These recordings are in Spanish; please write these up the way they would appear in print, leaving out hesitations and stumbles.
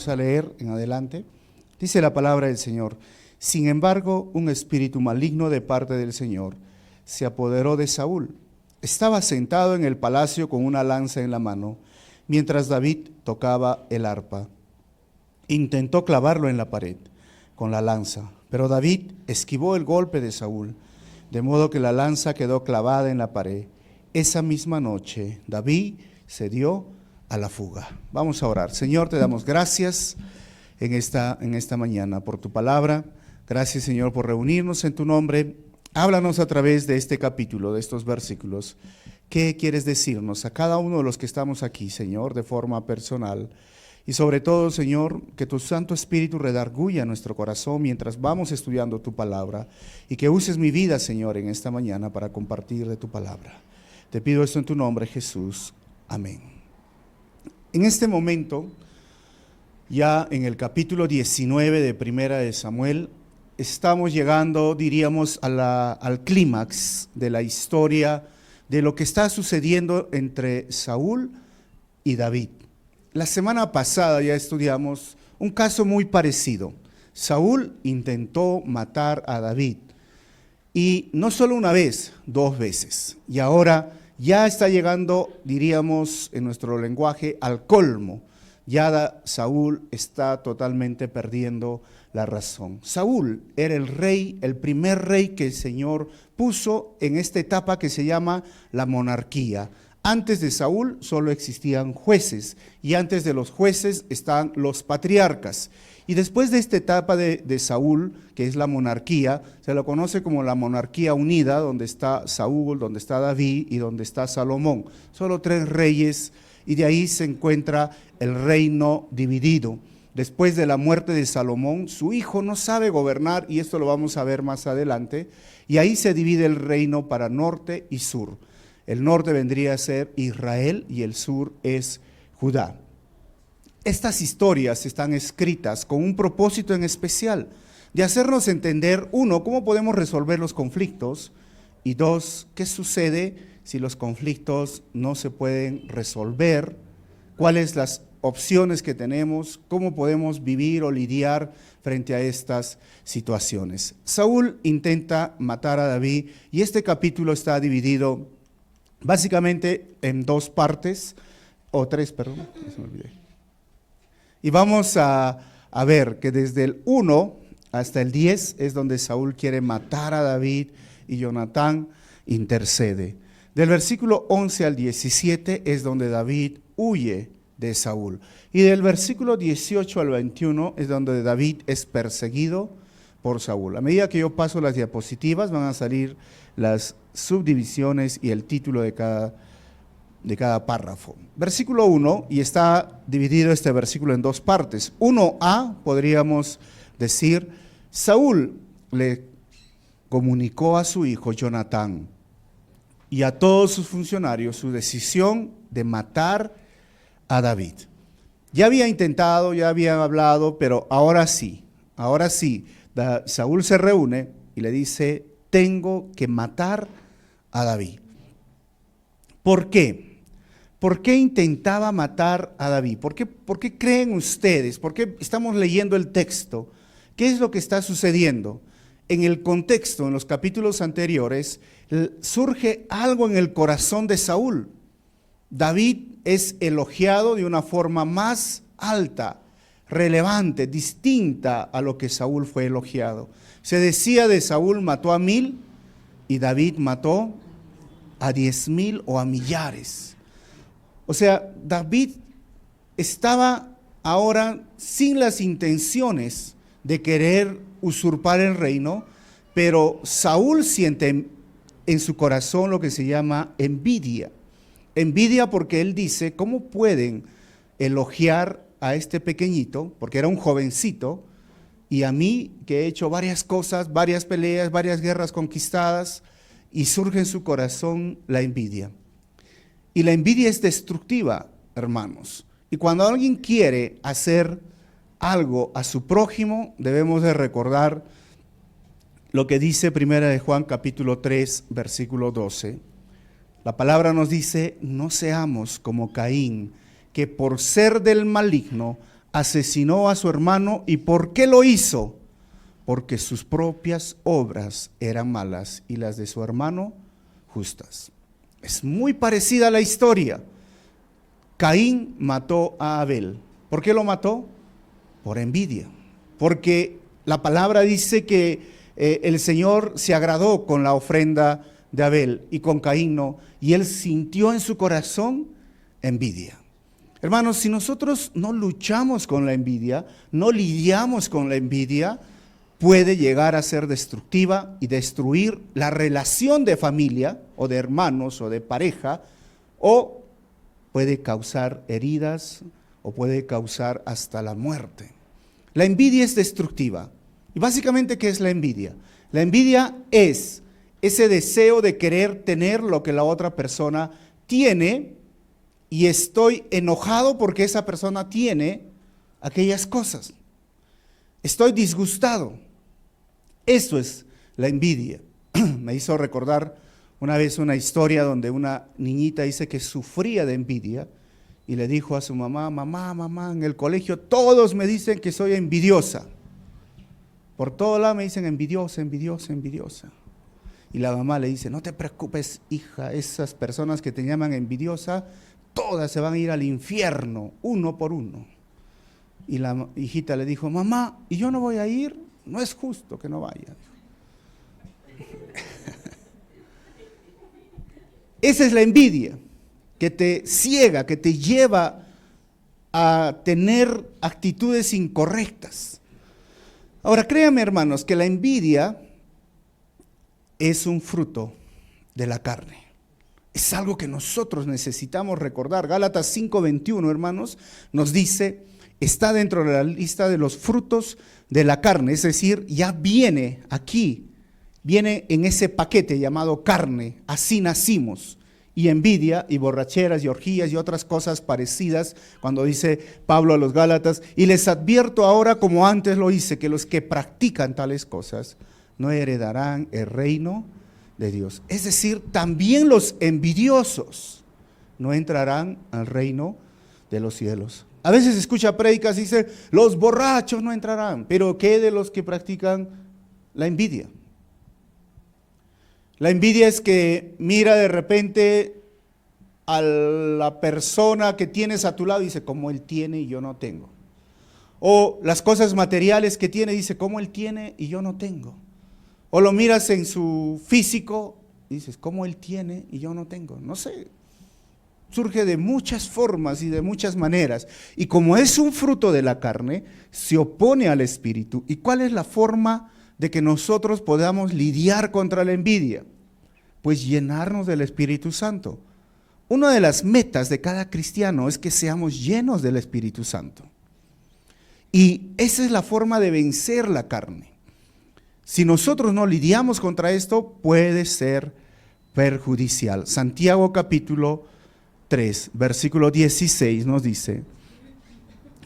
Vamos a leer en adelante. Dice la palabra del Señor: sin embargo, un espíritu maligno de parte del Señor se apoderó de Saúl. Estaba sentado en el palacio con una lanza en la mano, mientras David tocaba el arpa. Intentó clavarlo en la pared con la lanza, pero David esquivó el golpe de Saúl, de modo que la lanza quedó clavada en la pared. Esa misma noche, David se dio a la fuga. Vamos a orar. Señor, te damos gracias en esta mañana por tu palabra. Gracias, Señor, por reunirnos en tu nombre. Háblanos a través de este capítulo, de estos versículos. ¿Qué quieres decirnos a cada uno de los que estamos aquí, Señor, de forma personal? Y sobre todo, Señor, que tu Santo Espíritu redarguya nuestro corazón mientras vamos estudiando tu palabra, y que uses mi vida, Señor, en esta mañana para compartir de tu palabra. Te pido esto en tu nombre, Jesús. Amén. En este momento, ya en el capítulo 19 de Primera de Samuel, estamos llegando, diríamos, al clímax de la historia de lo que está sucediendo entre Saúl y David. La semana pasada ya estudiamos un caso muy parecido. Saúl intentó matar a David, y no solo una vez, 2 veces. Y ahora ya está llegando, diríamos en nuestro lenguaje, al colmo. Ya Saúl está totalmente perdiendo la razón. Saúl era el rey, el primer rey que el Señor puso en esta etapa que se llama la monarquía. Antes de Saúl solo existían jueces, y antes de los jueces están los patriarcas. Y después de esta etapa de Saúl, que es la monarquía, se lo conoce como la monarquía unida, donde está Saúl, donde está David y donde está Salomón. Solo 3 reyes, y de ahí se encuentra el reino dividido. Después de la muerte de Salomón, su hijo no sabe gobernar, y esto lo vamos a ver más adelante, y ahí se divide el reino para norte y sur. El norte vendría a ser Israel y el sur es Judá. Estas historias están escritas con un propósito en especial, de hacernos entender, 1, cómo podemos resolver los conflictos, y 2, qué sucede si los conflictos no se pueden resolver, cuáles las opciones que tenemos, cómo podemos vivir o lidiar frente a estas situaciones. Saúl intenta matar a David, y este capítulo está dividido básicamente en 2 partes, o 3, perdón, se me olvidé. Y vamos a ver que desde el 1 hasta el 10 es donde Saúl quiere matar a David, y Jonatán intercede. Del versículo 11 al 17 es donde David huye de Saúl. Y del versículo 18 al 21 es donde David es perseguido por Saúl. A medida que yo paso las diapositivas, van a salir las subdivisiones y el título de cada párrafo. Versículo 1, y está dividido este versículo en 2 partes. 1a, podríamos decir, Saúl le comunicó a su hijo Jonatán y a todos sus funcionarios su decisión de matar a David. Ya había intentado, ya había hablado, pero ahora sí, Saúl se reúne y le dice: tengo que matar a David. ¿Por qué? ¿Por qué intentaba matar a David? ¿Por qué creen ustedes? ¿Por qué estamos leyendo el texto? ¿Qué es lo que está sucediendo? En el contexto, en los capítulos anteriores, surge algo en el corazón de Saúl. David es elogiado de una forma más alta, relevante, distinta a lo que Saúl fue elogiado. Se decía de Saúl: mató a 1000, y David mató a 10,000 o a millares. O sea, David estaba ahora sin las intenciones de querer usurpar el reino, pero Saúl siente en su corazón lo que se llama envidia. Envidia porque él dice: ¿cómo pueden elogiar a este pequeñito? Porque era un jovencito, y a mí, que he hecho varias cosas, varias peleas, varias guerras conquistadas, y surge en su corazón la envidia. Y la envidia es destructiva, hermanos. Y cuando alguien quiere hacer algo a su prójimo, debemos de recordar lo que dice Primera de Juan capítulo 3, versículo 12. La palabra nos dice: no seamos como Caín, que por ser del maligno asesinó a su hermano. ¿Y por qué lo hizo? Porque sus propias obras eran malas y las de su hermano justas. Es muy parecida a la historia. Caín mató a Abel. ¿Por qué lo mató? Por envidia. Porque la palabra dice que el Señor se agradó con la ofrenda de Abel y con Caín no, y él sintió en su corazón envidia. Hermanos, si nosotros no luchamos con la envidia, no lidiamos con la envidia, puede llegar a ser destructiva y destruir la relación de familia o de hermanos o de pareja, o puede causar heridas o puede causar hasta la muerte. La envidia es destructiva. Y básicamente, ¿qué es la envidia? La envidia es ese deseo de querer tener lo que la otra persona tiene, y estoy enojado porque esa persona tiene aquellas cosas. Estoy disgustado. Eso es la envidia. Me hizo recordar una vez una historia donde una niñita dice que sufría de envidia y le dijo a su mamá: mamá, en el colegio todos me dicen que soy envidiosa. Por todo lado me dicen envidiosa. Y la mamá le dice: no te preocupes, hija, esas personas que te llaman envidiosa, todas se van a ir al infierno, uno por uno. Y la hijita le dijo: mamá, ¿y yo no voy a ir? No es justo que no vaya. Esa es la envidia, que te ciega, que te lleva a tener actitudes incorrectas. Ahora, créanme, hermanos, que la envidia es un fruto de la carne. Es algo que nosotros necesitamos recordar. Gálatas 5:21, hermanos, nos dice, está dentro de la lista de los frutos de la carne, es decir, ya viene aquí, viene en ese paquete llamado carne, así nacimos. Y envidia y borracheras y orgías y otras cosas parecidas, cuando dice Pablo a los Gálatas: y les advierto ahora, como antes lo hice, que los que practican tales cosas no heredarán el reino de Dios. Es decir, también los envidiosos no entrarán al reino de los cielos. A veces escucha prédicas y dice: los borrachos no entrarán. Pero ¿qué de los que practican la envidia? La envidia es que mira de repente a la persona que tienes a tu lado y dice: como él tiene y yo no tengo. O las cosas materiales que tiene, dice: como él tiene y yo no tengo. O lo miras en su físico y dices: como él tiene y yo no tengo. No sé, surge de muchas formas y de muchas maneras. Y como es un fruto de la carne, se opone al espíritu. ¿Y cuál es la forma de que nosotros podamos lidiar contra la envidia? Pues llenarnos del Espíritu Santo. Una de las metas de cada cristiano es que seamos llenos del Espíritu Santo. Y esa es la forma de vencer la carne. Si nosotros no lidiamos contra esto, puede ser perjudicial. Santiago capítulo 3, versículo 16 nos dice: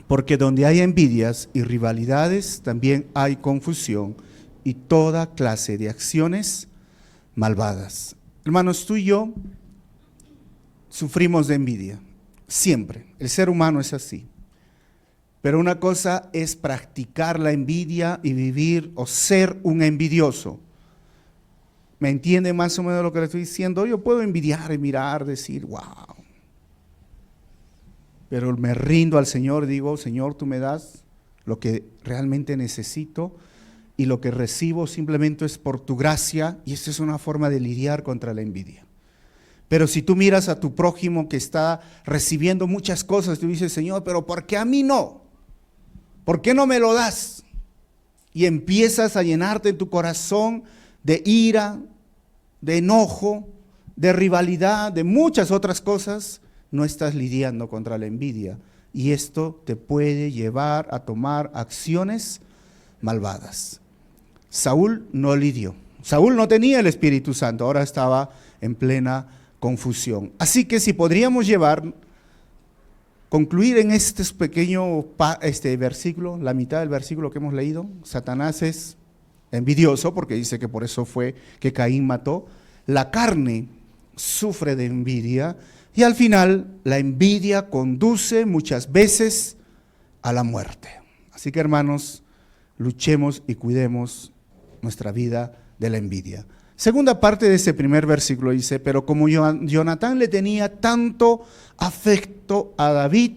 porque donde hay envidias y rivalidades, también hay confusión y toda clase de acciones malvadas. Hermanos, tú y yo sufrimos de envidia, siempre. El ser humano es así. Pero una cosa es practicar la envidia y vivir o ser un envidioso. ¿Me entiende más o menos lo que le estoy diciendo? Yo puedo envidiar y mirar, decir: wow. Pero me rindo al Señor, digo: Señor, tú me das lo que realmente necesito, y lo que recibo simplemente es por tu gracia. Y esta es una forma de lidiar contra la envidia. Pero si tú miras a tu prójimo que está recibiendo muchas cosas, tú dices: Señor, pero ¿por qué a mí no? ¿Por qué no me lo das? Y empiezas a llenarte en tu corazón de ira, de enojo, de rivalidad, de muchas otras cosas. No estás lidiando contra la envidia. Y esto te puede llevar a tomar acciones malvadas. Saúl no lidió. Saúl no tenía el Espíritu Santo, ahora estaba en plena confusión. Así que si podríamos concluir en este pequeño versículo, la mitad del versículo que hemos leído: Satanás es envidioso, porque dice que por eso fue que Caín mató. La carne sufre de envidia, y al final la envidia conduce muchas veces a la muerte. Así que, hermanos, luchemos y cuidemos nuestra vida de la envidia. Segunda parte de ese primer versículo dice, pero como Jonatán le tenía tanto afecto a David,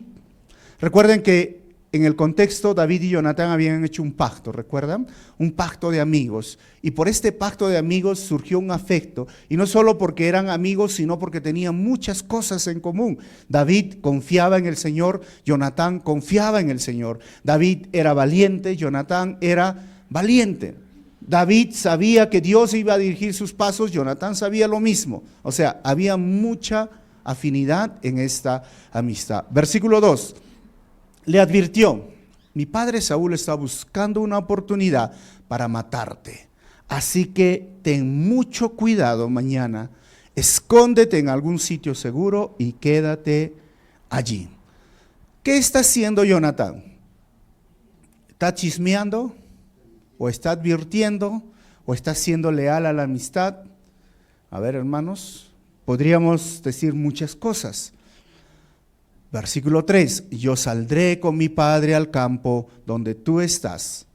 recuerden que en el contexto David y Jonatán habían hecho un pacto, ¿recuerdan? Un pacto de amigos. Y por este pacto de amigos surgió un afecto. Y no solo porque eran amigos, sino porque tenían muchas cosas en común. David confiaba en el Señor, Jonatán confiaba en el Señor. David era valiente, Jonatán era valiente. David sabía que Dios iba a dirigir sus pasos, Jonatán sabía lo mismo. O sea, había mucha afinidad en esta amistad. Versículo 2. Le advirtió, mi padre Saúl está buscando una oportunidad para matarte. Así que ten mucho cuidado mañana, escóndete en algún sitio seguro y quédate allí. ¿Qué está haciendo Jonatán? ¿Está chismeando? ¿O está advirtiendo? ¿O está siendo leal a la amistad? A ver, hermanos, podríamos decir muchas cosas. Versículo 3, yo saldré con mi padre al campo donde tú estás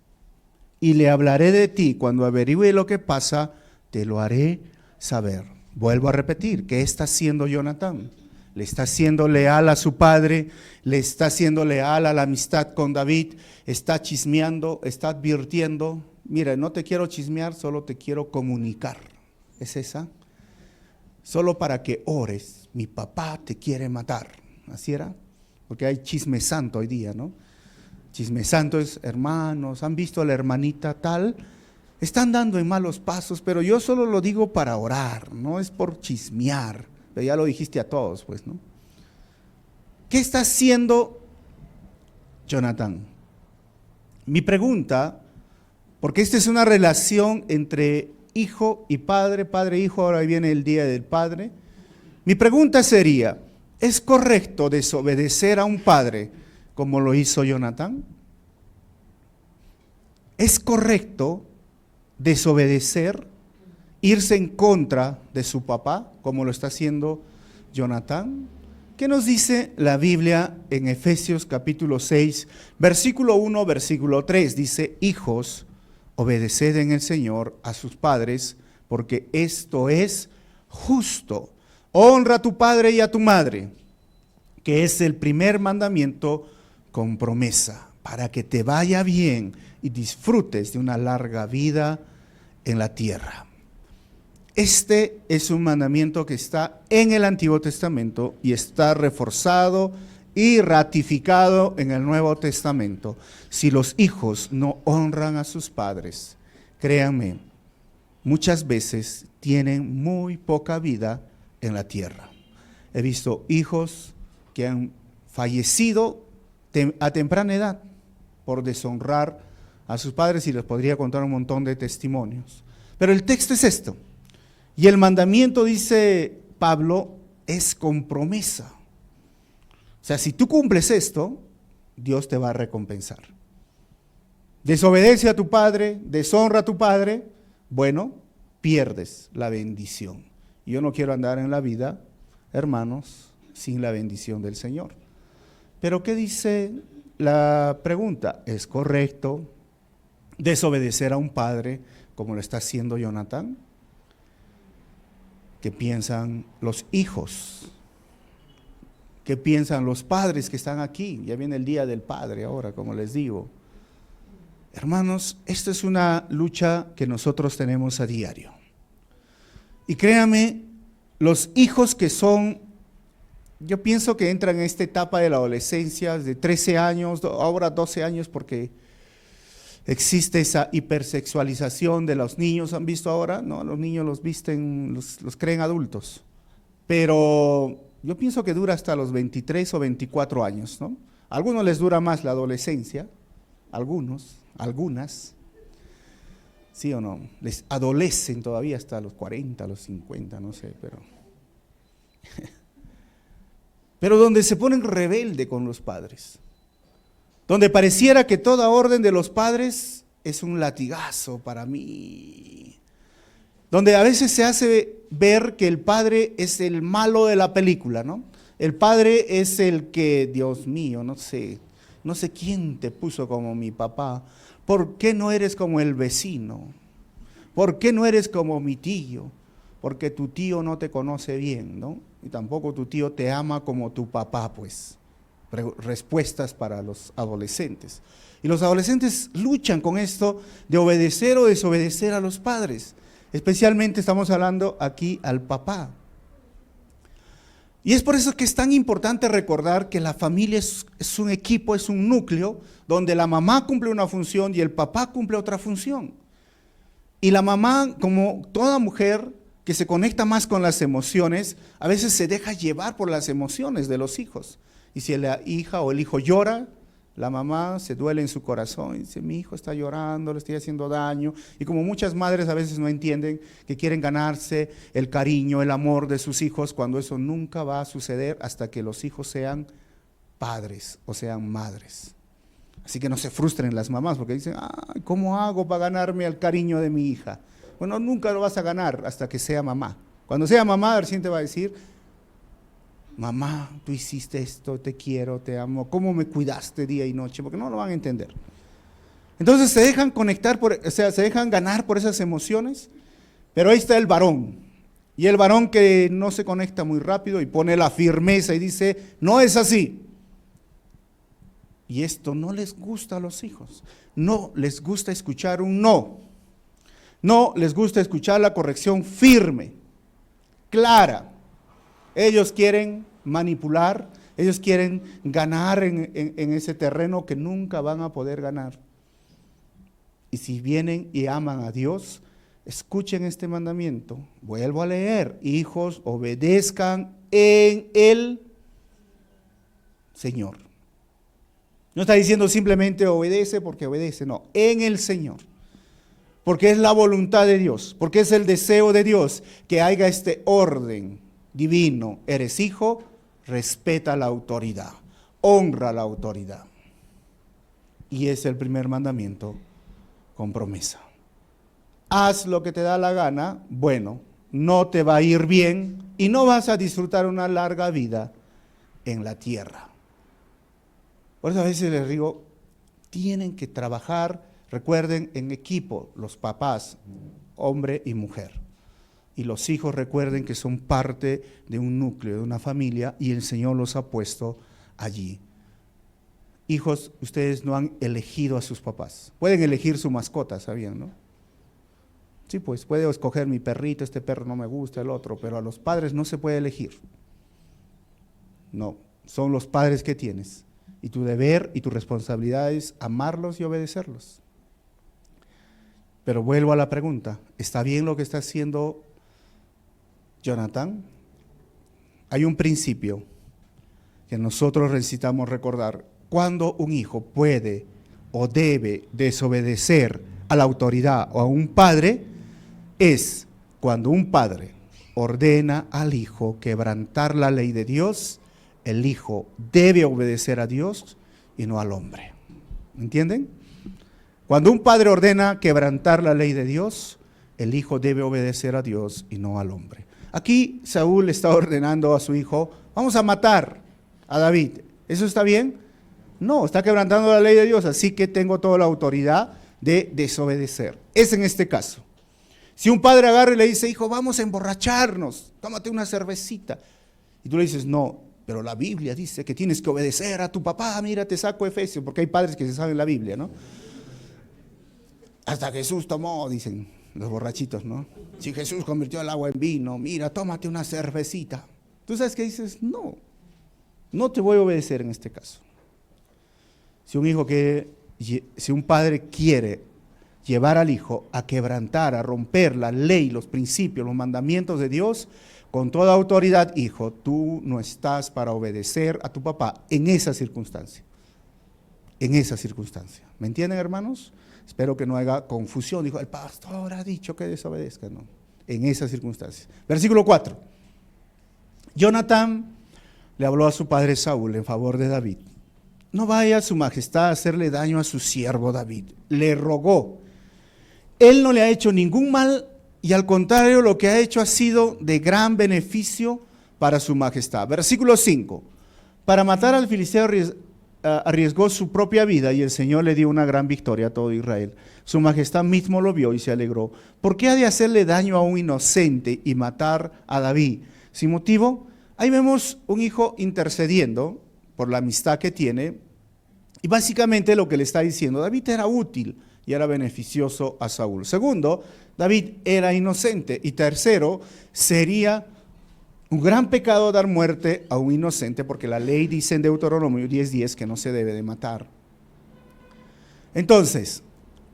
y le hablaré de ti. Cuando averigüe lo que pasa, te lo haré saber. Vuelvo a repetir, ¿qué está haciendo Jonatán? Le está siendo leal a su padre, le está siendo leal a la amistad con David, está chismeando, está advirtiendo. Mira, no te quiero chismear, solo te quiero comunicar. ¿Es esa? Solo para que ores, mi papá te quiere matar. Así era, porque hay chisme santo hoy día, ¿no? Chisme santo es, hermanos, ¿han visto a la hermanita tal? Están dando en malos pasos, pero yo solo lo digo para orar, no es por chismear, pero ya lo dijiste a todos, pues, ¿no? ¿Qué está haciendo Jonatán? Mi pregunta, porque esta es una relación entre hijo y padre, padre-hijo, ahora viene el día del padre. Mi pregunta sería, ¿es correcto desobedecer a un padre como lo hizo Jonatán? ¿Es correcto desobedecer, irse en contra de su papá como lo está haciendo Jonatán? ¿Qué nos dice la Biblia en Efesios capítulo 6, versículo 1, versículo 3? Dice, hijos, obedeced en el Señor a sus padres, porque esto es justo. Honra a tu padre y a tu madre, que es el primer mandamiento con promesa, para que te vaya bien y disfrutes de una larga vida en la tierra. Este es un mandamiento que está en el Antiguo Testamento y está reforzado y ratificado en el Nuevo Testamento. Si los hijos no honran a sus padres, créanme, muchas veces tienen muy poca vida en la tierra. He visto hijos que han fallecido a temprana edad por deshonrar a sus padres y les podría contar un montón de testimonios. Pero el texto es esto. Y el mandamiento, dice Pablo, es con promesa. O sea, si tú cumples esto, Dios te va a recompensar. Desobedece a tu padre, deshonra a tu padre, bueno, pierdes la bendición. Yo no quiero andar en la vida, hermanos, sin la bendición del Señor. Pero ¿qué dice la pregunta? ¿Es correcto desobedecer a un padre como lo está haciendo Jonatán? ¿Qué piensan los hijos? ¿Qué piensan los padres que están aquí? Ya viene el día del padre ahora, como les digo. Hermanos, esta es una lucha que nosotros tenemos a diario. Y créame, los hijos que son, yo pienso que entran en esta etapa de la adolescencia, de 13 años, ahora 12 años, porque existe esa hipersexualización de los niños. ¿Han visto ahora? No, los niños los visten, los creen adultos. Pero yo pienso que dura hasta los 23 o 24 años, ¿no? A algunos les dura más la adolescencia, algunas, ¿sí o no? Les adolecen todavía hasta los 40, los 50, no sé, pero donde se ponen rebelde con los padres, donde pareciera que toda orden de los padres es un latigazo para mí, donde a veces se hace ver que el padre es el malo de la película, ¿no? El padre es el que, Dios mío, no sé, No sé quién te puso como mi papá. ¿Por qué no eres como el vecino? ¿Por qué no eres como mi tío? Porque tu tío no te conoce bien, ¿no? Y tampoco tu tío te ama como tu papá, pues. Respuestas para los adolescentes. Y los adolescentes luchan con esto de obedecer o desobedecer a los padres. Especialmente estamos hablando aquí al papá. Y es por eso que es tan importante recordar que la familia es un equipo, es un núcleo, donde la mamá cumple una función y el papá cumple otra función. Y la mamá, como toda mujer que se conecta más con las emociones, a veces se deja llevar por las emociones de los hijos. Y si la hija o el hijo llora, la mamá se duele en su corazón y dice, mi hijo está llorando, le estoy haciendo daño. Y como muchas madres a veces no entienden que quieren ganarse el cariño, el amor de sus hijos, cuando eso nunca va a suceder hasta que los hijos sean padres o sean madres. Así que no se frustren las mamás porque dicen, ¿cómo hago para ganarme el cariño de mi hija? Bueno, nunca lo vas a ganar hasta que sea mamá. Cuando sea mamá, recién te va a decir, mamá, tú hiciste esto, te quiero, te amo, ¿cómo me cuidaste día y noche? Porque no lo van a entender. Entonces se dejan conectar, se dejan ganar por esas emociones, pero ahí está el varón. Y el varón que no se conecta muy rápido y pone la firmeza y dice, no es así. Y esto no les gusta a los hijos. No les gusta escuchar un no. No les gusta escuchar la corrección firme, clara. Ellos quieren manipular, ellos quieren ganar en ese terreno que nunca van a poder ganar. Y si vienen y aman a Dios, escuchen este mandamiento. Vuelvo a leer, hijos, obedezcan en el Señor. No está diciendo simplemente obedece porque obedece, no, en el Señor. Porque es la voluntad de Dios, porque es el deseo de Dios que haya este orden divino. Eres hijo, respeta la autoridad, honra la autoridad. Y es el primer mandamiento con promesa. Haz lo que te da la gana, bueno, no te va a ir bien y no vas a disfrutar una larga vida en la tierra. Por eso a veces les digo, tienen que trabajar, recuerden, en equipo, los papás, hombre y mujer. Y los hijos recuerden que son parte de un núcleo, de una familia, y el Señor los ha puesto allí. Hijos, ustedes no han elegido a sus papás. Pueden elegir su mascota, ¿sabían, no? Sí, pues puedo escoger mi perrito, este perro no me gusta, el otro, pero a los padres no se puede elegir. No, son los padres que tienes. Y tu deber y tu responsabilidad es amarlos y obedecerlos. Pero vuelvo a la pregunta, ¿está bien lo que está haciendo Jonathan? Hay un principio que nosotros necesitamos recordar. Cuando un hijo puede o debe desobedecer a la autoridad o a un padre, es cuando un padre ordena al hijo quebrantar la ley de Dios. El hijo debe obedecer a Dios y no al hombre. ¿Entienden? Cuando un padre ordena quebrantar la ley de Dios, el hijo debe obedecer a Dios y no al hombre. Aquí Saúl está ordenando a su hijo, vamos a matar a David. ¿Eso está bien? No, está quebrantando la ley de Dios, así que tengo toda la autoridad de desobedecer. Es en este caso. Si un padre agarra y le dice, hijo, vamos a emborracharnos, tómate una cervecita. Y tú le dices, no, pero la Biblia dice que tienes que obedecer a tu papá, mira, te saco Efesios, porque hay padres que se saben la Biblia, ¿no? Hasta Jesús tomó, dicen los borrachitos, ¿no? Si Jesús convirtió el agua en vino, mira, tómate una cervecita. ¿Tú sabes qué dices? No, no te voy a obedecer en este caso. Si un padre quiere llevar al hijo a quebrantar, a romper la ley, los principios, los mandamientos de Dios, con toda autoridad, hijo, tú no estás para obedecer a tu papá en esa circunstancia. En esa circunstancia. ¿Me entienden, hermanos? Espero que no haya confusión. Dijo, el pastor ha dicho que desobedezca. No, en esa circunstancia. Versículo 4. Jonatán le habló a su padre Saúl en favor de David. No vaya su majestad a hacerle daño a su siervo David. Le rogó. Él no le ha hecho ningún mal y al contrario lo que ha hecho ha sido de gran beneficio para su majestad. Versículo 5. Para matar al filisteo arriesgó su propia vida y el Señor le dio una gran victoria a todo Israel. Su majestad mismo lo vio y se alegró. ¿Por qué ha de hacerle daño a un inocente y matar a David? Sin motivo. Ahí vemos un hijo intercediendo por la amistad que tiene y básicamente lo que le está diciendo, David era útil y era beneficioso a Saúl. Segundo, David era inocente. Y tercero, sería un gran pecado dar muerte a un inocente, porque la ley dice en Deuteronomio 10:10 que no se debe de matar. Entonces,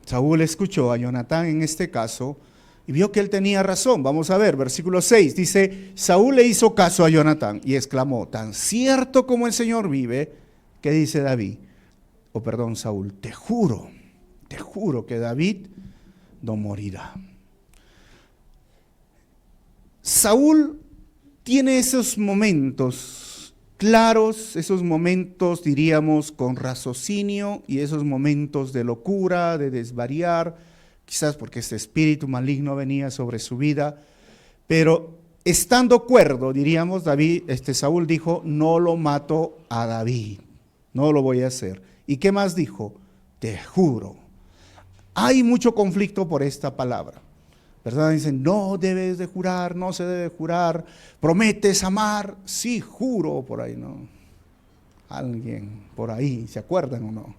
Saúl escuchó a Jonatán en este caso y vio que él tenía razón. Vamos a ver, versículo 6, dice, Saúl le hizo caso a Jonatán y exclamó, tan cierto como el Señor vive, que dice David, Saúl, te juro que David no morirá. Saúl tiene esos momentos claros, esos momentos, diríamos, con raciocinio y esos momentos de locura, de desvariar, quizás porque este espíritu maligno venía sobre su vida, pero estando cuerdo, diríamos, Saúl dijo, no lo mato a David, no lo voy a hacer. ¿Y qué más dijo? Te juro. Hay mucho conflicto por esta palabra, ¿verdad? Dicen, no debes de jurar, no se debe jurar, prometes amar, sí, juro, por ahí, ¿no? Alguien por ahí, ¿se acuerdan o no?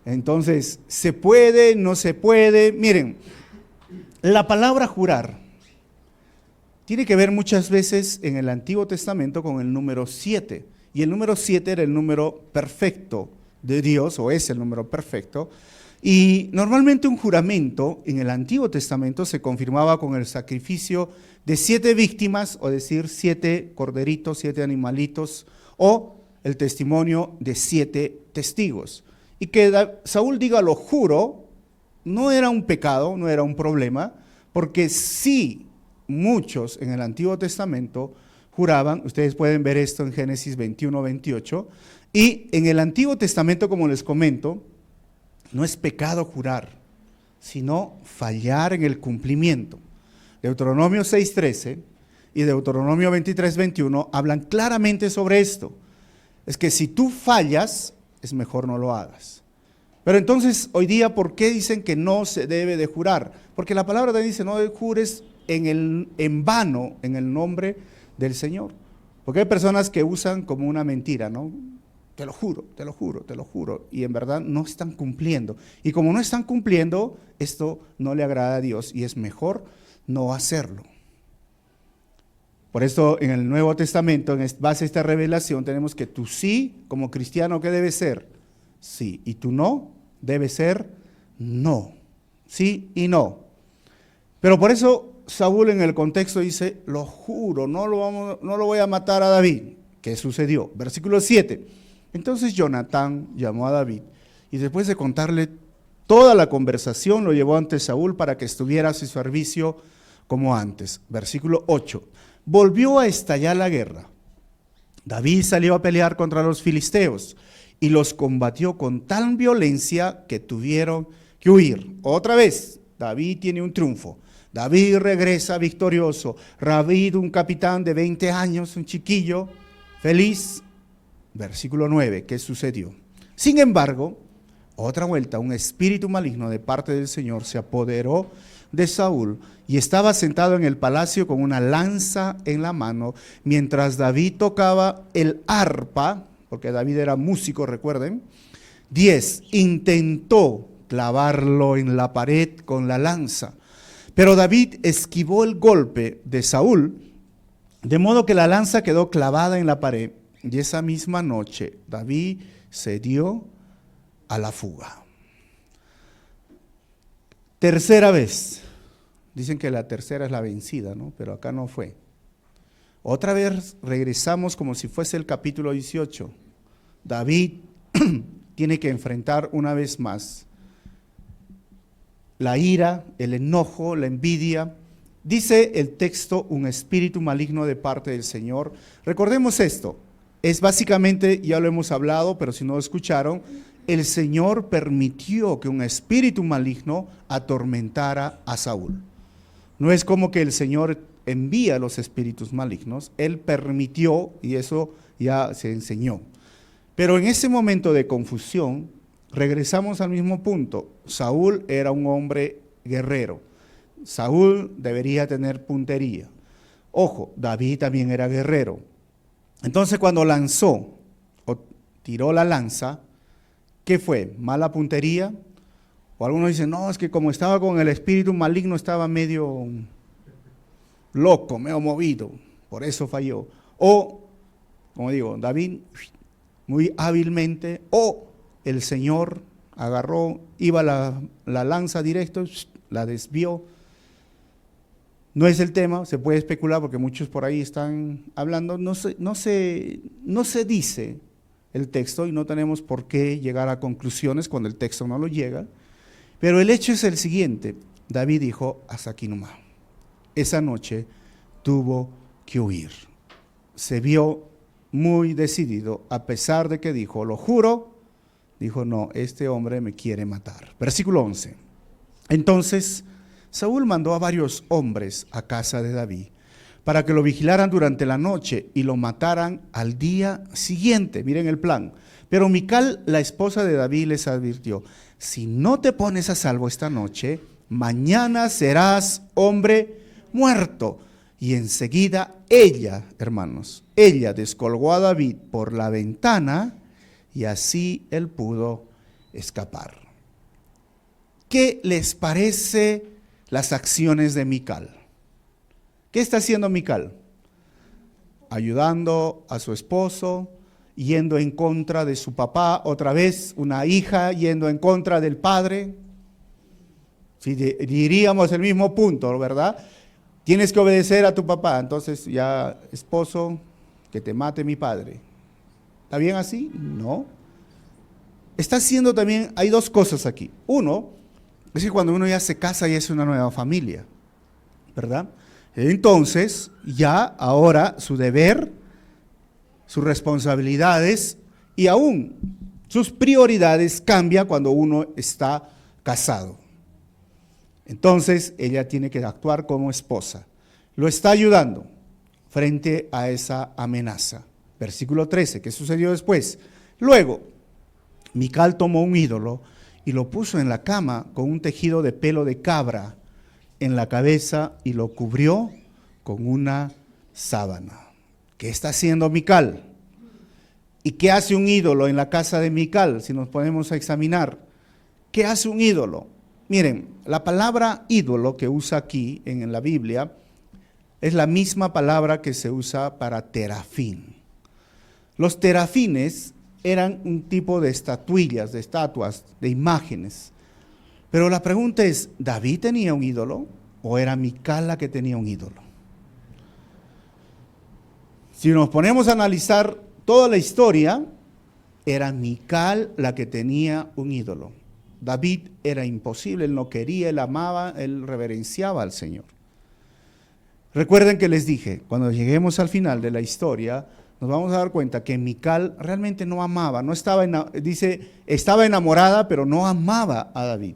Entonces, ¿se puede, no se puede? Miren, la palabra jurar tiene que ver muchas veces en el Antiguo Testamento con el número 7, y el número 7 era el número perfecto de Dios, o es el número perfecto, y normalmente un juramento en el Antiguo Testamento se confirmaba con el sacrificio de 7 víctimas, o decir 7 corderitos, 7 animalitos, o el testimonio de 7 testigos. Y que Saúl diga lo juro, no era un pecado, no era un problema, porque sí muchos en el Antiguo Testamento juraban, ustedes pueden ver esto en Génesis 21-28, y en el Antiguo Testamento, como les comento, no es pecado jurar, sino fallar en el cumplimiento. Deuteronomio 6:13 y Deuteronomio 23:21 hablan claramente sobre esto. Es que si tú fallas, es mejor no lo hagas. Pero entonces, hoy día, ¿por qué dicen que no se debe de jurar? Porque la palabra te dice, no jures en vano en el nombre del Señor. Porque hay personas que usan como una mentira, ¿no? Te lo juro, te lo juro, te lo juro. Y en verdad no están cumpliendo. Y como no están cumpliendo, esto no le agrada a Dios y es mejor no hacerlo. Por eso en el Nuevo Testamento, en base a esta revelación, tenemos que tu sí, como cristiano, ¿qué debe ser? Sí. Y tu no, debe ser no. Sí y no. Pero por eso Saúl en el contexto dice, lo juro, no lo voy a matar a David. ¿Qué sucedió? Versículo 7. Entonces Jonatán llamó a David y después de contarle toda la conversación, lo llevó ante Saúl para que estuviera a su servicio como antes. Versículo 8. Volvió a estallar la guerra. David salió a pelear contra los filisteos y los combatió con tal violencia que tuvieron que huir. Otra vez, David tiene un triunfo. David regresa victorioso. David, un capitán de 20 años, un chiquillo, feliz. Versículo 9, ¿qué sucedió? Sin embargo, otra vuelta, un espíritu maligno de parte del Señor se apoderó de Saúl y estaba sentado en el palacio con una lanza en la mano, mientras David tocaba el arpa, porque David era músico, recuerden. 10, intentó clavarlo en la pared con la lanza, pero David esquivó el golpe de Saúl, de modo que la lanza quedó clavada en la pared. Y esa misma noche David se dio a la fuga. Tercera vez. Dicen que la tercera es la vencida, ¿no? Pero acá no fue. Otra vez regresamos como si fuese el capítulo 18. David tiene que enfrentar una vez más la ira, el enojo, la envidia. Dice el texto, un espíritu maligno de parte del Señor. Recordemos esto. Es básicamente, ya lo hemos hablado, pero si no lo escucharon, el Señor permitió que un espíritu maligno atormentara a Saúl. No es como que el Señor envía los espíritus malignos, Él permitió y eso ya se enseñó. Pero en ese momento de confusión, regresamos al mismo punto. Saúl era un hombre guerrero. Saúl debería tener puntería. Ojo, David también era guerrero. Entonces cuando lanzó o tiró la lanza, ¿qué fue? ¿Mala puntería? O algunos dicen, no, es que como estaba con el espíritu maligno, estaba medio loco, medio movido, por eso falló. O, como digo, David muy hábilmente, o el Señor agarró, iba la lanza directo, la desvió. No es el tema, se puede especular porque muchos por ahí están hablando, no se dice el texto y no tenemos por qué llegar a conclusiones cuando el texto no lo llega, pero el hecho es el siguiente: David dijo, hasta aquí nomás. Esa noche tuvo que huir. Se vio muy decidido, a pesar de que dijo, lo juro, dijo, no, este hombre me quiere matar. Versículo 11. Entonces Saúl mandó a varios hombres a casa de David para que lo vigilaran durante la noche y lo mataran al día siguiente. Miren el plan. Pero Mical, la esposa de David, les advirtió, si no te pones a salvo esta noche, mañana serás hombre muerto. Y enseguida ella, hermanos, ella descolgó a David por la ventana y así él pudo escapar. ¿Qué les parece las acciones de Mical? ¿Qué está haciendo Mical? Ayudando a su esposo, yendo en contra de su papá, otra vez una hija yendo en contra del padre. Si diríamos el mismo punto, ¿verdad? Tienes que obedecer a tu papá, entonces ya, esposo, que te mate mi padre. ¿Está bien así? No. Está haciendo también, hay dos cosas aquí. Uno, es que cuando uno ya se casa ya es una nueva familia, ¿verdad? Entonces, ya ahora su deber, sus responsabilidades y aún sus prioridades cambian cuando uno está casado. Entonces, ella tiene que actuar como esposa. Lo está ayudando frente a esa amenaza. Versículo 13, ¿qué sucedió después? Luego, Mical tomó un ídolo y lo puso en la cama con un tejido de pelo de cabra en la cabeza y lo cubrió con una sábana. ¿Qué está haciendo Mical? ¿Y qué hace un ídolo en la casa de Mical? Si nos ponemos a examinar, ¿qué hace un ídolo? Miren, la palabra ídolo que usa aquí en la Biblia es la misma palabra que se usa para terafín. Los terafines eran un tipo de estatuillas, de estatuas, de imágenes. Pero la pregunta es, ¿David tenía un ídolo o era Mical la que tenía un ídolo? Si nos ponemos a analizar toda la historia, era Mical la que tenía un ídolo. David era imposible, él no quería, él amaba, él reverenciaba al Señor. Recuerden que les dije, cuando lleguemos al final de la historia, nos vamos a dar cuenta que Mical realmente no amaba, no estaba, estaba enamorada, pero no amaba a David.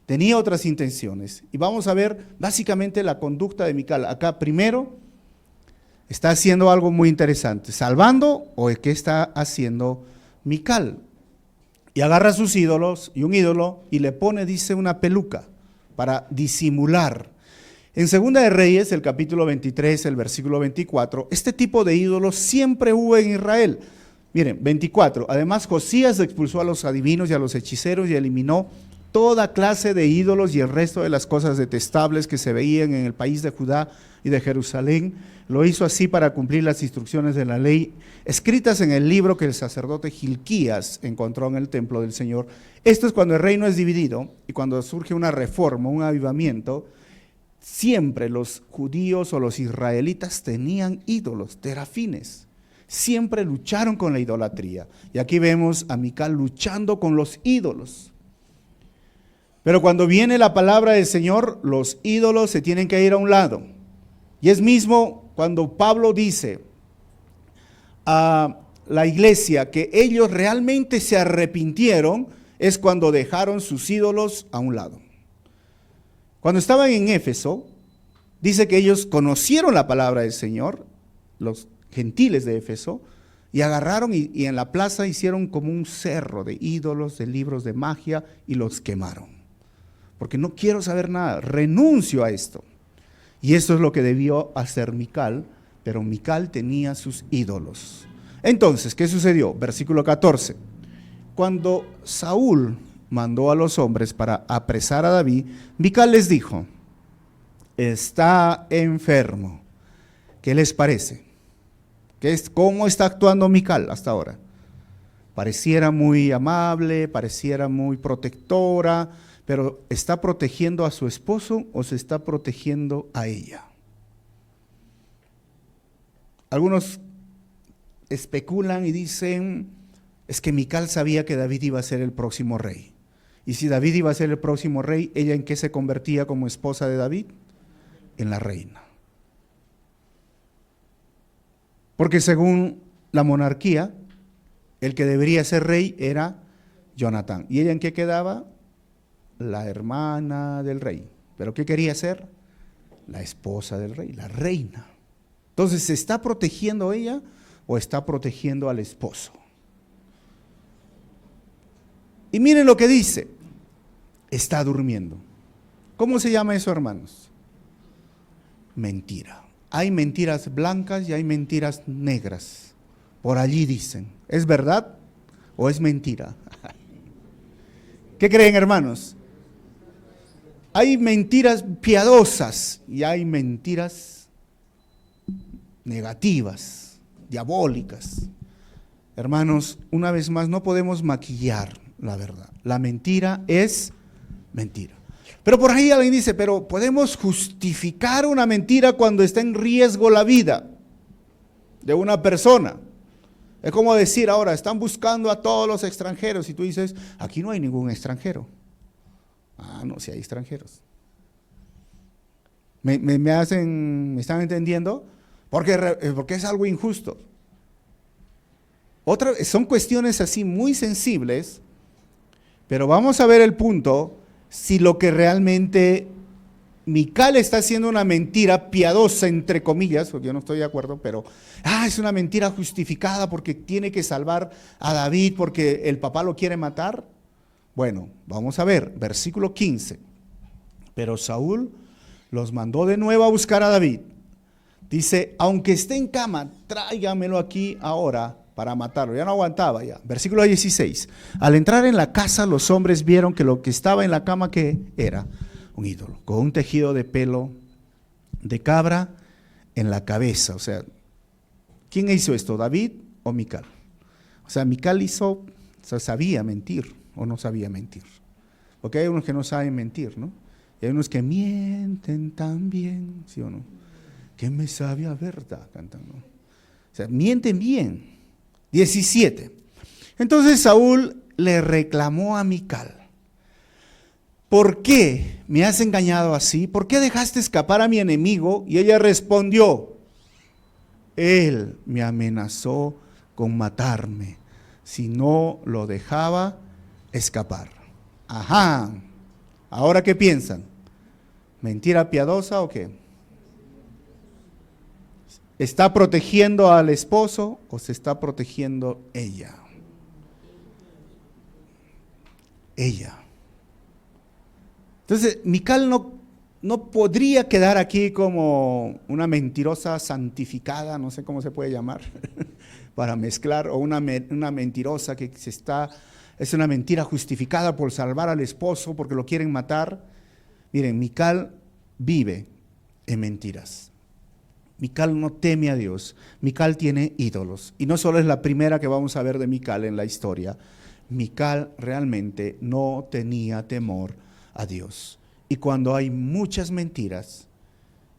Tenía otras intenciones. Y vamos a ver básicamente la conducta de Mical. Acá primero está haciendo algo muy interesante. ¿Salvando o qué está haciendo Mical? Y agarra sus ídolos y un ídolo y le pone, dice, una peluca para disimular. En Segunda de Reyes, el capítulo 23, el versículo 24, este tipo de ídolos siempre hubo en Israel. Miren, 24, además Josías expulsó a los adivinos y a los hechiceros y eliminó toda clase de ídolos y el resto de las cosas detestables que se veían en el país de Judá y de Jerusalén. Lo hizo así para cumplir las instrucciones de la ley escritas en el libro que el sacerdote Gilquías encontró en el templo del Señor. Esto es cuando el reino es dividido y cuando surge una reforma, un avivamiento. Siempre los judíos o los israelitas tenían ídolos, terafines. Siempre lucharon con la idolatría. Y aquí vemos a Mical luchando con los ídolos. Pero cuando viene la palabra del Señor, los ídolos se tienen que ir a un lado. Y es mismo cuando Pablo dice a la iglesia que ellos realmente se arrepintieron, es cuando dejaron sus ídolos a un lado. Cuando estaban en Éfeso, dice que ellos conocieron la palabra del Señor, los gentiles de Éfeso, Y agarraron y en la plaza hicieron como un cerro de ídolos, de libros de magia y los quemaron. Porque no quiero saber nada, renuncio a esto. Y esto es lo que debió hacer Mical, pero Mical tenía sus ídolos. Entonces, ¿qué sucedió? Versículo 14. Cuando Saúl mandó a los hombres para apresar a David, Mical les dijo: está enfermo. ¿Qué les parece? ¿Cómo está actuando Mical hasta ahora? Pareciera muy amable, pareciera muy protectora, pero ¿está protegiendo a su esposo o se está protegiendo a ella? Algunos especulan y dicen, es que Mical sabía que David iba a ser el próximo rey. Y si David iba a ser el próximo rey, ¿ella en qué se convertía como esposa de David? En la reina. Porque según la monarquía, el que debería ser rey era Jonatán. ¿Y ella en qué quedaba? La hermana del rey. ¿Pero qué quería ser? La esposa del rey, la reina. Entonces, ¿se está protegiendo ella o está protegiendo al esposo? Y miren lo que dice, está durmiendo. ¿Cómo se llama eso, hermanos? Mentira. Hay mentiras blancas y hay mentiras negras. Por allí dicen, ¿es verdad o es mentira? ¿Qué creen, hermanos? Hay mentiras piadosas y hay mentiras negativas, diabólicas. Hermanos, una vez más, no podemos maquillar la verdad. La mentira es mentira. Pero por ahí alguien dice, pero podemos justificar una mentira cuando está en riesgo la vida de una persona. Es como decir ahora, están buscando a todos los extranjeros y tú dices, aquí no hay ningún extranjero. Ah, no, sí hay extranjeros. ¿Me están entendiendo? Porque es algo injusto. Son cuestiones así muy sensibles, pero vamos a ver el punto, si lo que realmente Mical está haciendo una mentira piadosa, entre comillas, porque yo no estoy de acuerdo, pero es una mentira justificada porque tiene que salvar a David porque el papá lo quiere matar. Bueno, vamos a ver, versículo 15. Pero Saúl los mandó de nuevo a buscar a David. Dice, aunque esté en cama, tráigamelo aquí ahora para matarlo. Ya no aguantaba ya. Versículo 16. Al entrar en la casa, los hombres vieron que lo que estaba en la cama, ¿qué era? Un ídolo, con un tejido de pelo de cabra en la cabeza. O sea, ¿quién hizo esto? ¿David o Mical? O sea, Mical sabía mentir o no sabía mentir. Porque hay unos que no saben mentir, ¿no? Y hay unos que mienten tan bien, ¿sí o no? Que me sabe a verdad, cantan, ¿no? O sea, mienten bien. 17. Entonces Saúl le reclamó a Mical. ¿Por qué me has engañado así? ¿Por qué dejaste escapar a mi enemigo? Y ella respondió, él me amenazó con matarme si no lo dejaba escapar. Ajá, ¿ahora qué piensan? ¿Mentira piadosa o qué? ¿Está protegiendo al esposo o se está protegiendo ella? Ella. Entonces, Mical no podría quedar aquí como una mentirosa santificada, no sé cómo se puede llamar, para mezclar, o una mentirosa que es una mentira justificada por salvar al esposo porque lo quieren matar. Miren, Mical vive en mentiras. Mical no teme a Dios, Mical tiene ídolos. Y no solo es la primera que vamos a ver de Mical en la historia, Mical realmente no tenía temor a Dios. Y cuando hay muchas mentiras,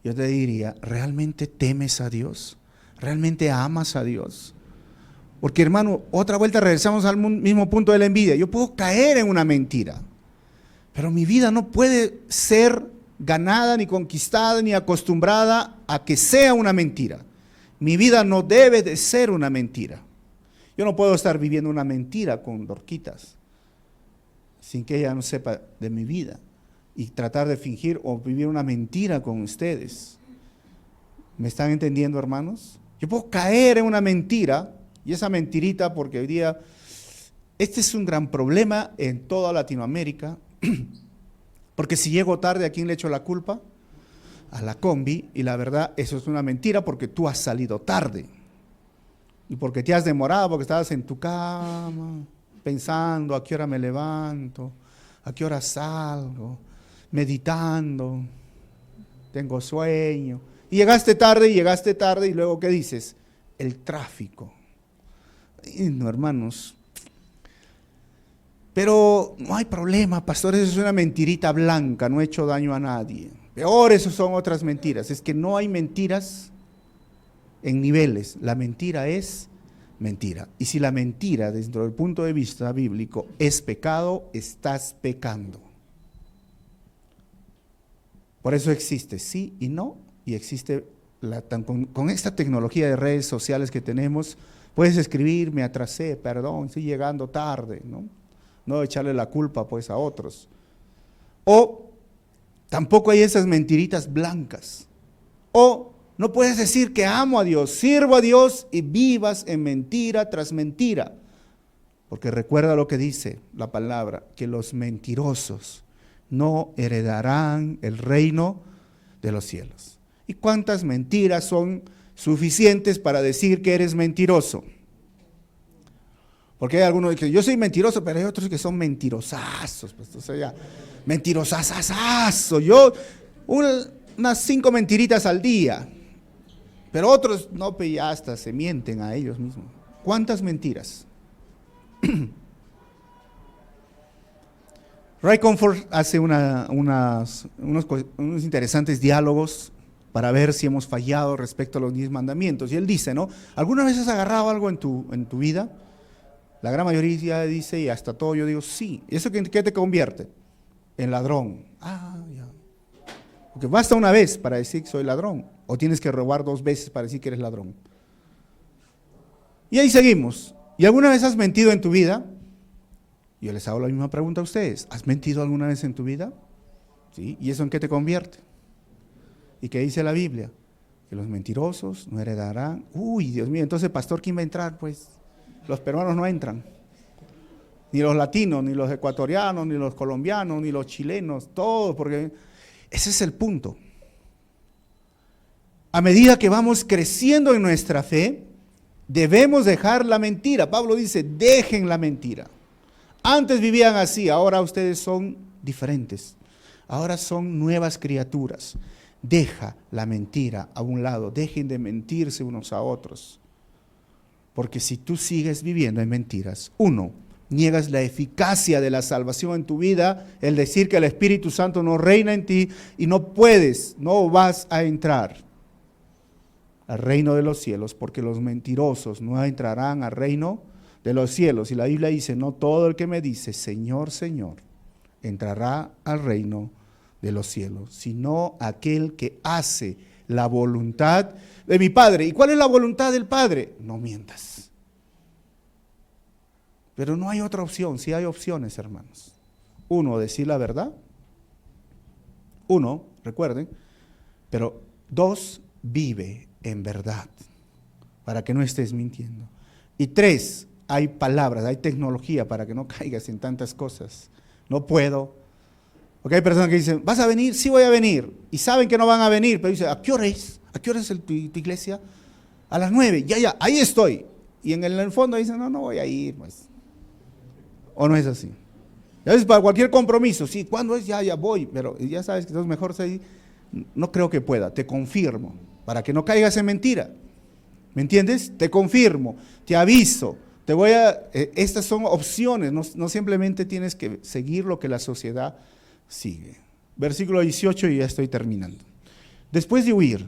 yo te diría, ¿realmente temes a Dios? ¿Realmente amas a Dios? Porque hermano, otra vuelta regresamos al mismo punto de la envidia. Yo puedo caer en una mentira, pero mi vida no puede ser ganada, ni conquistada, ni acostumbrada a que sea una mentira. Mi vida no debe de ser una mentira. Yo no puedo estar viviendo una mentira con Dorquitas sin que ella no sepa de mi vida y tratar de fingir o vivir una mentira con ustedes. ¿Me están entendiendo, hermanos? Yo puedo caer en una mentira Y esa mentirita, porque hoy día, este es un gran problema en toda Latinoamérica, porque si llego tarde, ¿a quién le echo la culpa? A la combi, y la verdad, eso es una mentira porque tú has salido tarde. Y porque te has demorado, porque estabas en tu cama, pensando a qué hora me levanto, a qué hora salgo, meditando, tengo sueño. Y llegaste tarde, y luego ¿qué dices? El tráfico. Y no, hermanos. Pero no hay problema, pastor, eso es una mentirita blanca, no he hecho daño a nadie. Peor, eso son otras mentiras. Es que no hay mentiras en niveles. La mentira es mentira. Y si la mentira, desde el punto de vista bíblico, es pecado, estás pecando. Por eso existe sí y no, y existe, con esta tecnología de redes sociales que tenemos, puedes escribir, me atrasé, perdón, estoy llegando tarde, ¿no? No echarle la culpa pues a otros. O tampoco hay esas mentiritas blancas. O no puedes decir que amo a Dios, sirvo a Dios y vivas en mentira tras mentira. Porque recuerda lo que dice la palabra, que los mentirosos no heredarán el reino de los cielos. ¿Y cuántas mentiras son suficientes para decir que eres mentiroso? Porque hay algunos que dicen, yo soy mentiroso, pero hay otros que son mentirosazos. Pues, o sea, ya, mentirosazazazo. Yo, unas 5 mentiritas al día. Pero otros, no, pues ya hasta se mienten a ellos mismos. ¿Cuántas mentiras? Ray Comfort hace unos interesantes diálogos para ver si hemos fallado respecto a los 10 mandamientos. Y él dice, ¿no? ¿Alguna vez has agarrado algo en tu vida? La gran mayoría dice, y hasta todo yo digo, sí. ¿Y eso qué te convierte? En ladrón. Ah, ya. Porque basta una vez para decir que soy ladrón. O tienes que robar 2 veces para decir que eres ladrón. Y ahí seguimos. ¿Y alguna vez has mentido en tu vida? Yo les hago la misma pregunta a ustedes. ¿Has mentido alguna vez en tu vida? ¿Sí? ¿Y eso en qué te convierte? ¿Y qué dice la Biblia? Que los mentirosos no heredarán. Uy, Dios mío, entonces, pastor, ¿quién va a entrar? Pues los peruanos no entran. Ni los latinos, ni los ecuatorianos, ni los colombianos, ni los chilenos, todos, porque ese es el punto. A medida que vamos creciendo en nuestra fe, debemos dejar la mentira. Pablo dice, dejen la mentira. Antes vivían así, ahora ustedes son diferentes. Ahora son nuevas criaturas. Deja la mentira a un lado, dejen de mentirse unos a otros. Porque si tú sigues viviendo en mentiras, uno, niegas la eficacia de la salvación en tu vida, el decir que el Espíritu Santo no reina en ti y no puedes, no vas a entrar al reino de los cielos, porque los mentirosos no entrarán al reino de los cielos. Y la Biblia dice, no todo el que me dice, Señor, Señor, entrará al reino de los cielos, sino aquel que hace la voluntad de mi Padre. ¿Y cuál es la voluntad del Padre? No mientas. Pero no hay otra opción, sí hay opciones, hermanos. Uno, decir la verdad. Uno, recuerden. Pero 2, vive en verdad, para que no estés mintiendo. Y 3, hay palabras, hay tecnología para que no caigas en tantas cosas. No puedo. Porque hay personas que dicen, ¿vas a venir? Sí voy a venir. Y saben que no van a venir, pero dicen, ¿a qué hora es? ¿A qué hora es tu iglesia? A las 9, ya, ahí estoy. Y en el fondo dicen, no voy a ir, pues. ¿O no es así? A veces para cualquier compromiso, sí, ¿cuándo es? Ya voy, pero ya sabes que entonces mejor seguir. No creo que pueda, te confirmo, para que no caigas en mentira. ¿Me entiendes? Te confirmo, te aviso, estas son opciones, no simplemente tienes que seguir lo que la sociedad sigue. Versículo 18 y ya estoy terminando. Después de huir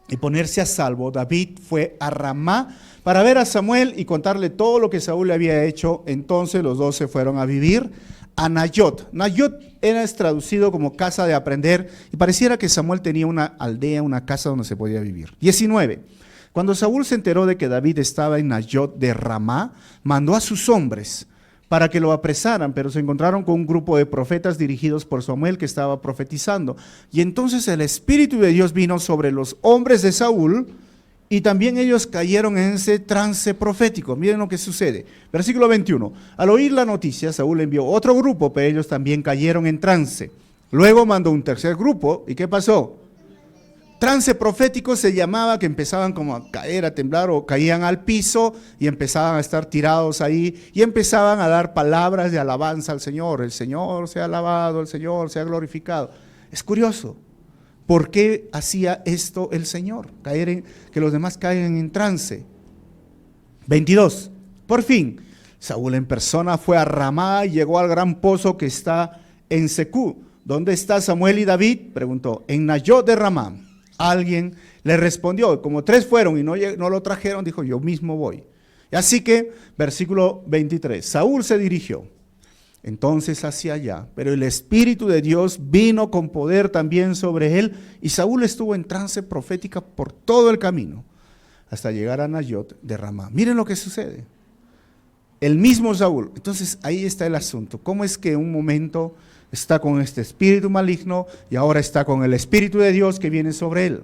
y ponerse a salvo, David fue a Ramá para ver a Samuel y contarle todo lo que Saúl le había hecho. Entonces los 2 se fueron a vivir a Nayot. Nayot era traducido como casa de aprender y pareciera que Samuel tenía una aldea, una casa donde se podía vivir. 19. Cuando Saúl se enteró de que David estaba en Nayot de Ramá, mandó a sus hombres para que lo apresaran, pero se encontraron con un grupo de profetas dirigidos por Samuel que estaba profetizando. Y entonces el Espíritu de Dios vino sobre los hombres de Saúl Y también ellos cayeron en ese trance profético. Miren lo que sucede. Versículo 21. Al oír la noticia, Saúl envió otro grupo, pero ellos también cayeron en trance. Luego mandó un tercer grupo. ¿Y qué pasó? Trance profético se llamaba que empezaban como a caer, a temblar o caían al piso y empezaban a estar tirados ahí y empezaban a dar palabras de alabanza al Señor. El Señor sea alabado, el Señor sea glorificado. Es curioso. ¿Por qué hacía esto el Señor? Que los demás caigan en trance. 22. Por fin, Saúl en persona fue a Ramá y llegó al gran pozo que está en Secú. ¿Dónde está Samuel y David? Preguntó. En Nayot de Ramá. Alguien le respondió. Como 3 fueron y no lo trajeron, dijo, yo mismo voy. Así que, versículo 23. Saúl se dirigió entonces hacia allá, pero el Espíritu de Dios vino con poder también sobre él, y Saúl estuvo en trance profética por todo el camino, hasta llegar a Nayot de Ramá. Miren lo que sucede. El mismo Saúl. Entonces ahí está el asunto. ¿Cómo es que un momento está con este espíritu maligno y ahora está con el Espíritu de Dios que viene sobre él?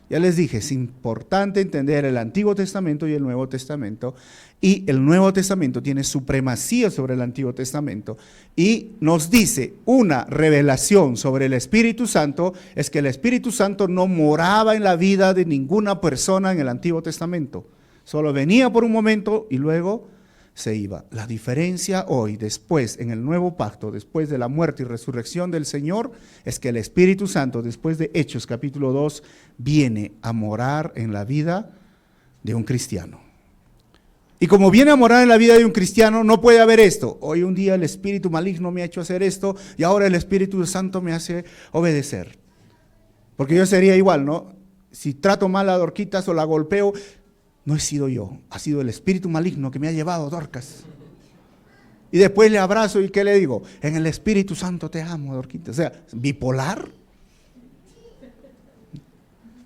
Ya les dije, es importante entender el Antiguo Testamento y el Nuevo Testamento, y el Nuevo Testamento tiene supremacía sobre el Antiguo Testamento, y nos dice una revelación sobre el Espíritu Santo, es que el Espíritu Santo no moraba en la vida de ninguna persona en el Antiguo Testamento, solo venía por un momento y luego se iba. La diferencia hoy, después, en el nuevo pacto, después de la muerte y resurrección del Señor, es que el Espíritu Santo, después de Hechos capítulo 2, viene a morar en la vida de un cristiano. Y como viene a morar en la vida de un cristiano, no puede haber esto. Hoy un día el espíritu maligno me ha hecho hacer esto y ahora el Espíritu Santo me hace obedecer. Porque yo sería igual, ¿no? Si trato mal a Dorquitas o la golpeo, no he sido yo, ha sido el espíritu maligno que me ha llevado, Dorcas. Y después le abrazo y ¿qué le digo? En el Espíritu Santo te amo, Dorquitas. O sea, bipolar.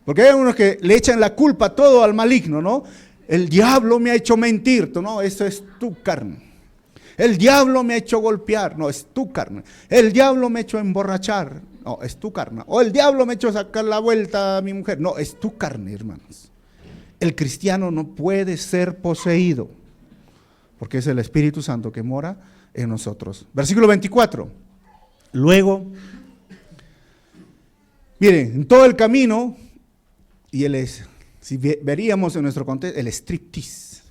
Porque hay unos que le echan la culpa todo al maligno, ¿no? El diablo me ha hecho mentir, no, eso es tu carne. El diablo me ha hecho golpear, no, es tu carne. El diablo me ha hecho emborrachar, no, es tu carne. O el diablo me ha hecho sacar la vuelta a mi mujer, no, es tu carne, hermanos. El cristiano no puede ser poseído, porque es el Espíritu Santo que mora en nosotros. Versículo 24. Luego, miren, en todo el camino, y él es, si veríamos en nuestro contexto, el striptease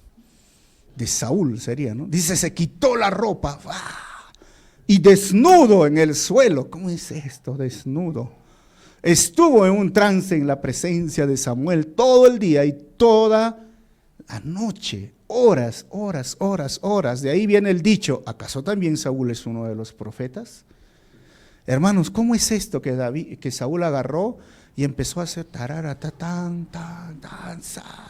de Saúl sería, ¿no? Dice, se quitó la ropa, y desnudo en el suelo. ¿Cómo es esto, desnudo? Estuvo en un trance en la presencia de Samuel todo el día y toda la noche, horas. De ahí viene el dicho, ¿acaso también Saúl es uno de los profetas? Hermanos, ¿cómo es esto que Saúl agarró y empezó a hacer tarara,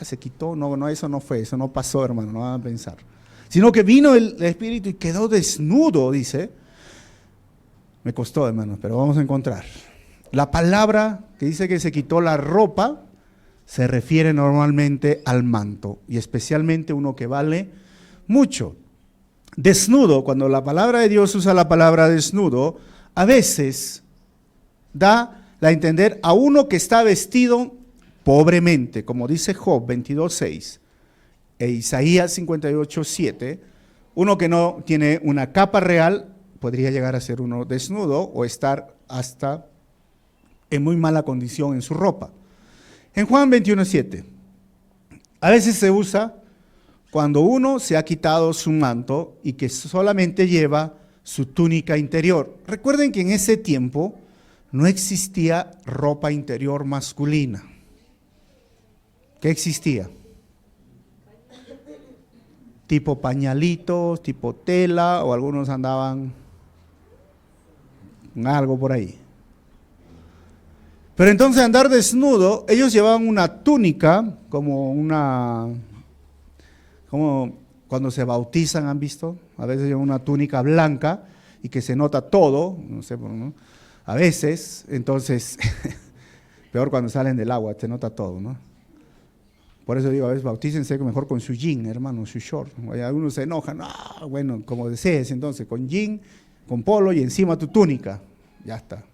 se quitó? No, eso no fue, eso no pasó, hermano, no van a pensar. Sino que vino el Espíritu y quedó desnudo, dice. Me costó, hermanos, pero vamos a encontrar. La palabra que dice que se quitó la ropa se refiere normalmente al manto, y especialmente uno que vale mucho. Desnudo, cuando la palabra de Dios usa la palabra desnudo, a veces da a entender a uno que está vestido pobremente, como dice Job 22:6 e Isaías 58:7, uno que no tiene una capa real podría llegar a ser uno desnudo o estar hasta en muy mala condición en su ropa. En Juan 21:7, a veces se usa cuando uno se ha quitado su manto y que solamente lleva su túnica interior. Recuerden que en ese tiempo no existía ropa interior masculina. ¿Qué existía? Tipo pañalitos, tipo tela, o algunos andaban con algo por ahí. Pero entonces andar desnudo, ellos llevaban una túnica, como cuando se bautizan, ¿han visto? A veces llevan una túnica blanca y que se nota todo, no sé, ¿no? A veces, entonces, peor cuando salen del agua, se nota todo, ¿no? Por eso digo, a veces bautícense mejor con su jean, hermano, su short. Algunos se enojan, bueno, como desees, entonces, con jean, con polo y encima tu túnica, ya está.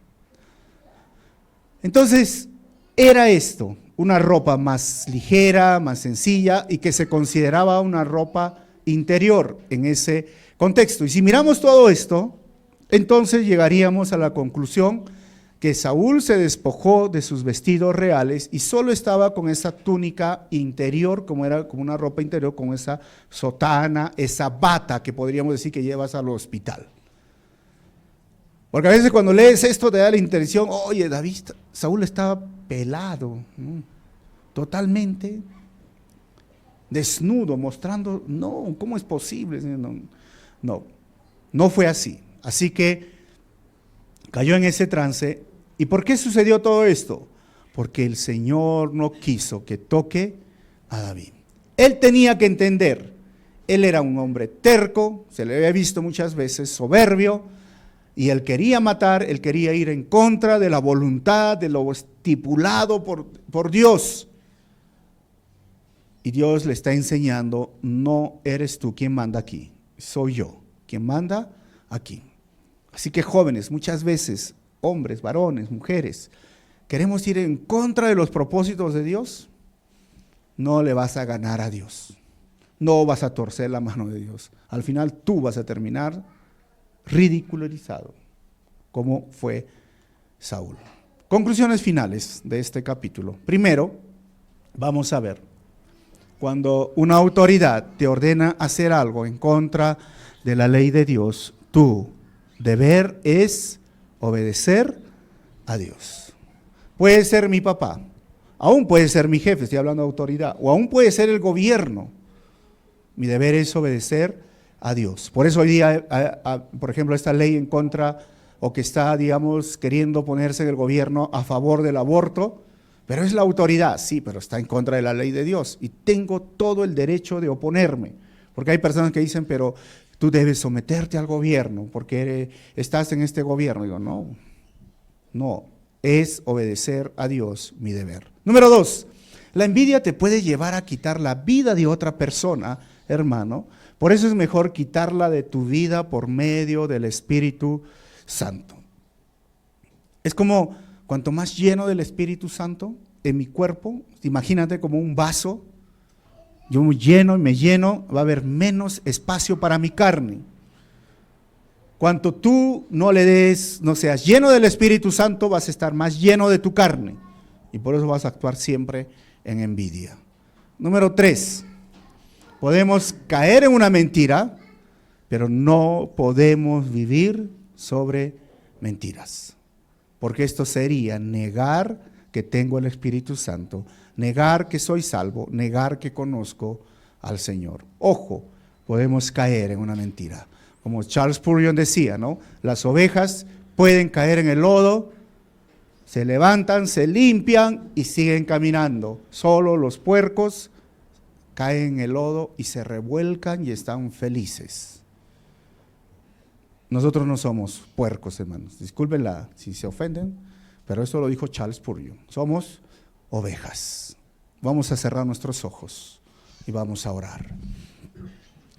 Entonces, era esto, una ropa más ligera, más sencilla y que se consideraba una ropa interior en ese contexto. Y si miramos todo esto, entonces llegaríamos a la conclusión que Saúl se despojó de sus vestidos reales y solo estaba con esa túnica interior, como era como una ropa interior, con esa sotana, esa bata que podríamos decir que llevas al hospital. Porque a veces cuando lees esto te da la intención, oye, Saúl estaba pelado, ¿no? Totalmente desnudo, mostrando, no, ¿cómo es posible? No fue así. Así que cayó en ese trance. ¿Y por qué sucedió todo esto? Porque el Señor no quiso que toque a David. Él tenía que entender, él era un hombre terco, se le había visto muchas veces, soberbio, y él quería matar, él quería ir en contra de la voluntad, de lo estipulado por Dios. Y Dios le está enseñando, no eres tú quien manda aquí, soy yo quien manda aquí. Así que jóvenes, muchas veces, hombres, varones, mujeres, queremos ir en contra de los propósitos de Dios, no le vas a ganar a Dios, no vas a torcer la mano de Dios. Al final tú vas a terminar ridicularizado, como fue Saúl. Conclusiones finales de este capítulo. Primero, vamos a ver, cuando una autoridad te ordena hacer algo en contra de la ley de Dios, tu deber es obedecer a Dios. Puede ser mi papá, aún puede ser mi jefe, estoy hablando de autoridad, o aún puede ser el gobierno. Mi deber es obedecer a Dios. Por eso hoy día, por ejemplo, esta ley en contra, o que está, digamos, queriendo ponerse en el gobierno a favor del aborto, pero es la autoridad, sí, pero está en contra de la ley de Dios, y tengo todo el derecho de oponerme, porque hay personas que dicen, pero tú debes someterte al gobierno, porque estás en este gobierno. Digo, no, es obedecer a Dios mi deber. Número 2, la envidia te puede llevar a quitar la vida de otra persona, hermano. Por eso es mejor quitarla de tu vida por medio del Espíritu Santo. Es como, cuanto más lleno del Espíritu Santo en mi cuerpo, imagínate como un vaso, yo me lleno, va a haber menos espacio para mi carne. Cuanto tú no seas lleno del Espíritu Santo, vas a estar más lleno de tu carne. Y por eso vas a actuar siempre en envidia. Número 3, podemos caer en una mentira, pero no podemos vivir sobre mentiras. Porque esto sería negar que tengo el Espíritu Santo, negar que soy salvo, negar que conozco al Señor. Ojo, podemos caer en una mentira. Como Charles Spurgeon decía, ¿no? Las ovejas pueden caer en el lodo, se levantan, se limpian y siguen caminando. Solo los puercos caen en el lodo y se revuelcan y están felices. Nosotros no somos puercos, hermanos. Discúlpenla si se ofenden, pero esto lo dijo Charles Spurgeon. Somos ovejas. Vamos a cerrar nuestros ojos y vamos a orar.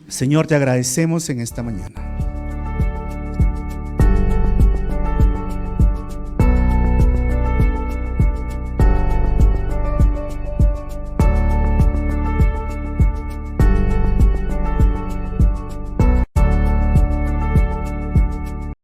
Señor, te agradecemos en esta mañana.